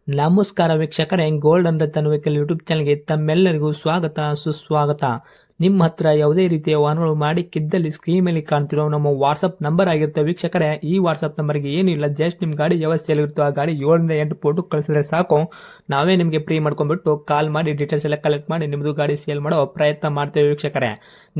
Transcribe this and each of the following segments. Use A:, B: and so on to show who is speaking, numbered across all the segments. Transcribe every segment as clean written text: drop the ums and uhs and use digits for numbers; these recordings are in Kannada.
A: ನಮಸ್ಕಾರ ವೀಕ್ಷಕರೇ, gold and Ratan vehicle YouTube ಚಾನಲ್ಗೆ ತಮ್ಮೆಲ್ಲರಿಗೂ ಸ್ವಾಗತ ಸುಸ್ವಾಗತ. ನಿಮ್ಮ ಹತ್ರ ಯಾವುದೇ ರೀತಿಯ ವಾಹನಗಳು ಮಾಡಿಕ್ಕಿದ್ದಲ್ಲಿ ಸ್ಕ್ರೀನ್ ಮೇಲೆ ಕಾಣ್ತಿರೋ ನಮ್ಮ ವಾಟ್ಸಪ್ ನಂಬರ್ ಆಗಿರುತ್ತೆ ವೀಕ್ಷಕರೇ. ಈ ವಾಟ್ಸಪ್ ನಂಬರ್ಗೆ ಏನಿಲ್ಲ, ಜಸ್ಟ್ ನಿಮ್ಮ ಗಾಡಿ ವ್ಯವಸ್ಥೆಯಲ್ಲಿರುತ್ತೋ ಆ ಗಾಡಿ 7 ರಿಂದ 8 ಫೋಟೋ ಕಳಿಸಿದ್ರೆ ಸಾಕು, ನಾವೇ ನಿಮಗೆ ಫ್ರೀ ಮಾಡ್ಕೊಂಡ್ಬಿಟ್ಟು ಕಾಲ್ ಮಾಡಿ ಡೀಟೇಲ್ಸ್ ಎಲ್ಲ ಕಲೆಕ್ಟ್ ಮಾಡಿ ನಿಮ್ಮದು ಗಾಡಿ ಸೇಲ್ ಮಾಡೋ ಪ್ರಯತ್ನ ಮಾಡ್ತೇವೆ ವೀಕ್ಷಕರೇ.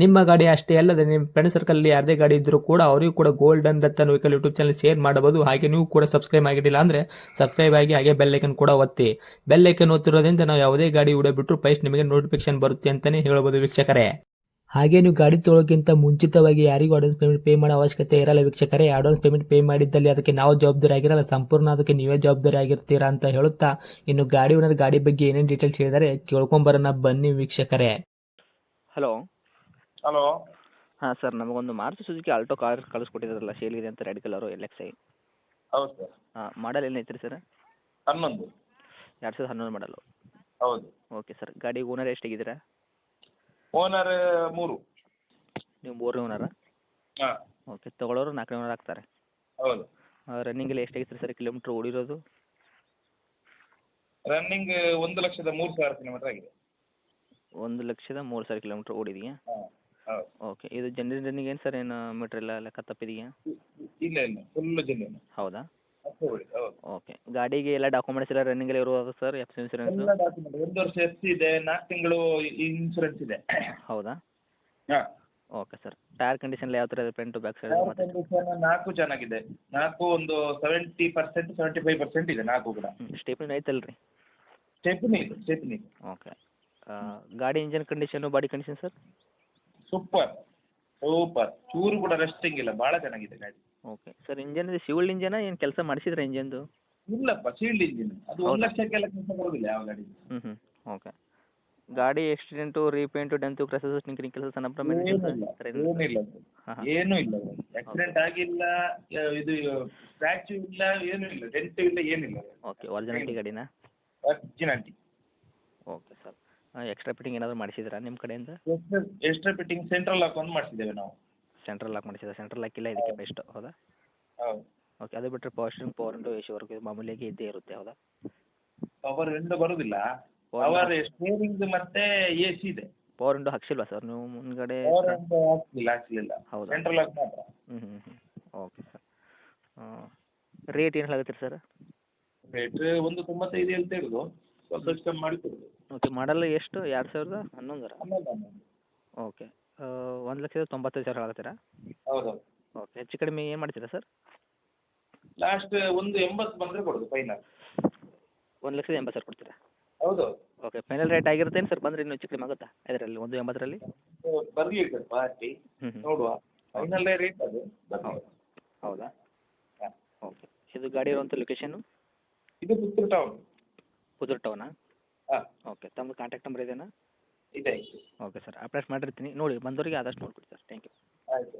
A: ನಿಮ್ಮ ಗಾಡಿ ಅಷ್ಟೇ ಅಲ್ಲದೆ ನಿಮ್ಮ ಫ್ರೆಂಡ್ ಸರ್ಕಲ್ ಯಾರದೇ ಗಾಡಿ ಇದ್ದರೂ ಕೂಡ ಅವರಿಗೂ ಕೂಡ gold and Ratan vehicle YouTube channel share ಮಾಡಬಹುದು. ಹಾಗೆ ನೀವು ಕೂಡ ಸಬ್ಸ್ಕ್ರೈಬ್ ಆಗಿರಲಿಲ್ಲ ಅಂದರೆ ಸಬ್ಸ್ಕ್ರೈಬ್ ಆಗಿ ಹಾಗೆ ಬೆಲ್ ಐಕನ್ ಕೂಡ ಒತ್ತಿ. ಬೆಲ್ ಐಕನ್ ಒತ್ತಿರೋದ್ರಿಂದ ನಾವು ಯಾವುದೇ ಗಾಡಿ ವಿಡಿಯೋ ಬಿಟ್ಟರು ಫಸ್ಟ್ ನಿಮಗೆ ನೋಟಿಫಿಕೇಶನ್ ಬರುತ್ತೆ ಅಂತಲೇ ಹೇಳ್ಬೋದು ವೀಕ್ಷಕರೇ. ಹಾಗೆ ನೀವು ಗಾಡಿ ತೊಳೋಕ್ಕಿಂತ ಮುಂಚಿತವಾಗಿ ಯಾರಿಗೂ ಅಡ್ವಾನ್ಸ್ ಪೇಮೆಂಟ್ ಪೇ ಮಾಡೋ ಅವಶ್ಯಕತೆ ಇರಲ್ಲ ವೀಕ್ಷಕರೇ. ಅಡ್ವಾನ್ಸ್ ಪೇಮೆಂಟ್ ಪೇ ಮಾಡಿದ್ದಲ್ಲಿ ಅದಕ್ಕೆ ನಾವು ಜವಾಬ್ದಾರಿ ಆಗಿರಲ್ಲ, ಸಂಪೂರ್ಣ ಅದಕ್ಕೆ ನೀವೇ ಜವಾಬ್ದಾರಿ ಆಗಿರ್ತೀರಾ ಅಂತ ಹೇಳುತ್ತಾ, ಇನ್ನು ಗಾಡಿ ಓನರ್ ಗಾಡಿ ಬಗ್ಗೆ ಏನೇನು ಡೀಟೇಲ್ಸ್ ಹೇಳಿದರೆ ಕೇಳ್ಕೊಂಬರೋಣ ಬನ್ನಿ ವೀಕ್ಷಕರೇ.
B: ಹಲೋ.
C: ಹಲೋ.
B: ಹಾಂ ಸರ್, ನಮಗೊಂದು ಮಾರುತಿ ಸುಜುಕಿ ಆಲ್ಟೋ ಕಾರ್ ಕಳಿಸ್ಕೊಟ್ಟಿದ್ರಲ್ಲ, ಸೇಲಿದೆ ಅಂತ, ರೆಡ್ ಕಲರು LXi.
C: ಹೌದು ಸರ್.
B: ಹಾಂ, ಮಾಡಲ್ ಏನು ಐತ್ರಿ ಸರ್?
C: 11.
B: 2011 ಮಾಡಲು.
C: ಹೌದು.
B: ಓಕೆ ಸರ್, ಗಾಡಿ ಓನರ್ ಎಷ್ಟಾಗಿದ್ದೀರಾ?
C: ಓನರ್ 3.
B: ನೀವು 3ನೇ ಓನರಾ?
C: ಹಾಂ.
B: ಓಕೆ, ತೊಗೊಳೋರು 4ನೇ ಓನರ್ ಆಗ್ತಾರೆ.
C: ಹೌದು.
B: ರನ್ನಿಂಗ್ ಎಲ್ಲ ಎಷ್ಟಾಗಿತ್ತು ಸರ್, ಕಿಲೋಮೀಟ್ರ್ ಓಡಿರೋದು?
C: ರನ್ನಿಂಗ್ 1,03,000 ಕಿಲೋಮೀಟರ್ ಆಗಿದೆ.
B: 1,03,000 ಕಿಲೋಮೀಟ್ರ್ ಓಡಿದೆಯಾ?
C: ಹಾಂ. ಹೌದು.
B: ಓಕೆ, ಇದು ಜನ್ರಿನ ರನ್ನಿಂಗ್ ಏನು ಸರ್, ಏನು ಮೀಟ್ರ್ ಎಲ್ಲ ಲೆಕ್ಕ ತಪ್ಪಿದೆಯಾ?
C: ಇಲ್ಲ ಇಲ್ಲ, ಫುಲ್ ಜೆನ್ಯೂನ್.
B: ಹೌದಾ?
C: ಹೌದು.
B: ಓಕೆ, ಗಾಡಿಗೆ ಎಲ್ಲ ಡಾಕ್ಯುಮೆಂಟ್ಸ್ ಎಲ್ಲ ರನ್ನಿಂಗ್ ಎಲ್ಲ ಇರುವಾಗ ಸರ್, ಎಫ್ ಇನ್ಸೂರೆನ್ಸು?
C: ಎಲ್ಲ ಡಾಕ್ಯುಮೆಂಟ್ 1 ವರ್ಷ ಇದೆ, 4 ತಿಂಗಳು ಇನ್ಸೂರೆನ್ಸ್ ಇದೆ.
B: ಹೌದಾ?
C: ಹಾಂ.
B: ಓಕೆ ಸರ್, ಟೈರ್ ಕಂಡೀಷನ್ ಯಾವ ಥರ ಇದೆ, ಫ್ರಂಟು ಬ್ಯಾಕ್ ಸೈಡ್ ಮತ್ತು?
C: ಕಂಡೀಷನ್ 4 ಚೆನ್ನಾಗಿದೆ. 4 ಒಂದು 70% 75% ಇದೆ, 4 ಕೂಡ.
B: ಸ್ಟೇಪ್ನಿ ಐತಲ್ಲ ರೀ?
C: ಸ್ಟೆಪ್ನಿ ಇದೆ.
B: ಓಕೆ, ಗಾಡಿ engine condition, body condition sir?
C: Super. ಚೂರು ಕೂಡ ರೆಸ್ಟಿಂಗ್ ಇಲ್ಲ, ಭಾಳ ಚೆನ್ನಾಗಿದೆ ಗಾಡಿ.
B: ಓಕೆ ಸರ್, ಇಂಜನ್ ಸಿವಿಲ್ ಇಂಜನ ಏನು ಕೆಲಸ ಮಾಡಿಸಿದ್ರೆ ಇಂಜನ್ದು?
C: ಇಲ್ಲಪ್ಪ, ಸೀಲ್ಡ್ ಇಂಜಿನ್. ಅದು 1 ಲಕ್ಷಕ್ಕೆಲ್ಲ ಕೆಲಸ ಬರೋದಿಲ್ಲ ಯಾವ ಗಾಡಿ.
B: ಓಕೆ, ಗಾಡಿ ಆಕ್ಸಿಡೆಂಟು, ರೀಪೇಂಟು, ಡೆಂತು, ಕ್ರಸಸ್, ಟಿಂಕರಿಂಗ್ ಕೆಲಸ ಸಣ್ಣ
C: ಏನಿಲ್ಲ. ಏನೂ ಇಲ್ಲ. ಆಕ್ಸಿಡೆಂಟ್ ಆಗಿಲ್ಲ, ಇದು ಸ್ಕ್ರ್ಯಾಚು ಇಲ್ಲ, ಏನೂ ಇಲ್ಲ, ಡೆಂಟು ಇಲ್ಲ, ಏನಿಲ್ಲ.
B: ಓಕೆ, ಒರಿಜಿನಾಲಿಟಿ ಗಾಡಿನಾ?
C: Originality.
B: Okay sir, extra fitting ಏನಾದರೂ ಮಾಡಿಸಿದ್ರಾ ನಿಮ್ಮ ಕಡೆಯಿಂದ?
C: ಎಕ್ಸ್ಟ್ರಾ ಫಿಟ್ಟಿಂಗ್ ಸೆಂಟ್ರಲ್ ಲಾಕ್ ಒಂದು ಮಾಡಿಸಿದ್ದೇವೆ ನಾವು.
B: ಸೆಂಟ್ರಲ್ ಲಾಕ್ ಮಾಡಿಸಿದ? ಸೆಂಟ್ರಲ್ ಲಾಕ್ ಇಲ್ಲ ಇದಕ್ಕೆ ಬೆಸ್ಟ್, ಹೌದಾ?
C: ಹೌದು.
B: ಓಕೆ, ಅದು ಬಿಟ್ಟರೆ power steering, power window, AC work ಮಾಮೂಲಿಯಾಗಿ ಇದ್ದೇ ಇರುತ್ತೆ, ಹೌದಾ?
C: ಪವರ್ ವಿಂಡೋ ಬರುದಿಲ್ಲ. ಪವರ್ ಸ್ಟೇರಿಂಗ್ ಮತ್ತೆ AC ಇದೆ.
B: ಪವರ್ ವಿಂಡೋ ಹಾಕ್ಸಿಲ್ವಾ ಸರ್ ನೀವು ಮುಂದ್ಗಡೆ?
C: ಪವರ್ ವಿಂಡೋ ಹಾಕ್ಲಿಲ್ಲ.
B: ಹೌದಾ?
C: ಸೆಂಟ್ರಲ್ ಲಾಕ್ ಮಾತ್ರ.
B: ಓಕೆ ಸರ್, ರೇಟ್ ಏನು ಹೇಳಾಗತ್ತೀರಿ ಸರ್?
C: ರೇಟ್ 195 ಹೇಳ್ತಾ ಇರೋದು, ಸ್ವಲ್ಪ ಹೆಚ್ಚು ಕಮ್ಮಿ ಮಾಡಿ ಕೊಡೋದು.
B: ಓಕೆ, ಮಾಡಲ್ ಎಷ್ಟು? 2011?
C: 11.
B: ಓಕೆ, 1,95,000 ಹೇಳಾಗತ್ತೀರಾ?
C: ಹೌದು.
B: ಓಕೆ, ಹೆಚ್ಚು ಕಡಿಮೆ ಏನು ಮಾಡ್ತೀರಾ ಸರ್?
C: ಲಾಸ್ಟ್ 180 ಬಂದರೆ ಕೊಡೋದು ಫೈನಲ್.
B: 1,80,000 ಕೊಡ್ತೀರಾ?
C: ಹೌದು.
B: ಓಕೆ, ಫೈನಲ್ ರೇಟ್ ಆಗಿರುತ್ತೇನು ಸರ್? ಬಂದರೆ ಇನ್ನೂ ಹೆಚ್ಚು ಕಡಿಮೆ ಆಗುತ್ತಾ ಇದರಲ್ಲಿ 180ರಲ್ಲಿ?
C: ಬರಲಿ ಸರ್, ಪಾರ್ಟಿ ನೋಡುವ. ಫೈನಲ್ ರೇಟ್ ಅದು.
B: ಹೌದಾ?
C: ಹಾಂ.
B: ಓಕೆ, ಇದು ಗಾಡಿ ಇರುವಂಥ ಲೊಕೇಶನ್ನು?
C: ಇದು ಪುತ್ತೂರು ಟೌನ್.
B: ಪುತ್ತೂರು ಟೌನಾ?
C: ಹಾಂ.
B: ಓಕೆ, ತಮ್ಮದು ಕಾಂಟ್ಯಾಕ್ಟ್ ನಂಬರ್ ಇದೆಯಾ?
C: ಇದೆ.
B: ಓಕೆ ಸರ್, ಅಪ್ಡೇಟ್ ಮಾಡಿರ್ತೀನಿ, ನೋಡಿ ಬಂದವರಿಗೆ ಆದಷ್ಟು ನೋಡ್ಕೊಡಿ ಸರ್. Thank you.
C: ಆಯಿತು.